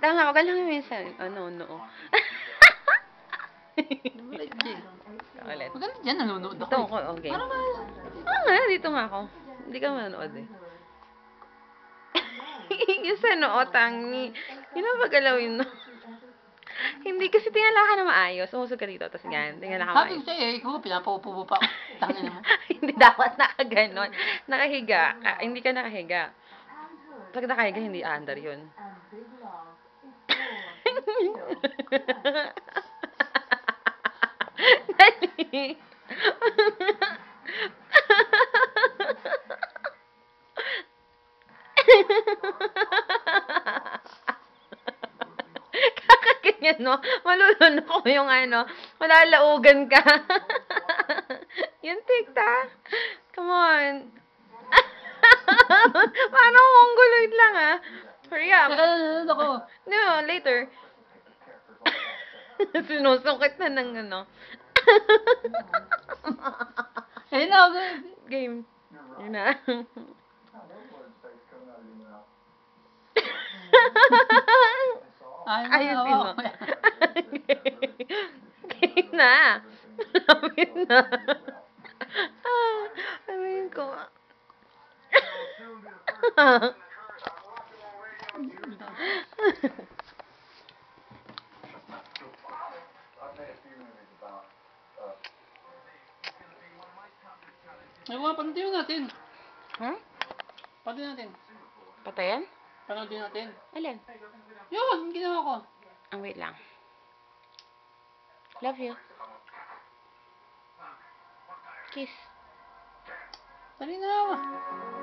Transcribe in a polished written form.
Tama, wag lang minsan. Ano, no. Ulit. Maganda dyan, nanonood Ito ako. ako, okay. Para ba? Nga, dito nga ako. Hindi ka manonood eh. Yung sa noo, tangi. Yun ang magalawin no. Hindi kasi tingala ka na maayos. Umusog ka dito, tapos ganyan. Tingala ka Sabi ko maayos. sa'yo, ikaw pinapaupo mo pa. Tangin mo. Hindi dapat nakaganon. Nakahiga. Hindi ka nakahiga. Pag nakahiga, hindi aandar yun. Dali. Kakaganyan, no? Malulunok ko yung ano. Malalaugan ka. Yung TikTok. Come on. Paano kung guloy lang, ah? Hurry up. Nanonood ako. No, later. Sinusungkit na ng ano. Ayun na, Game. Yun na. Ayusin mo. Game na. Lapit na. Sabihin ko. Ay, mga panoodin natin. Hmm? Panoodin natin. Patayan? Panoodin natin. Alin? Yun, ginawa ko. Wait lang. Love you. Kiss. Dali na.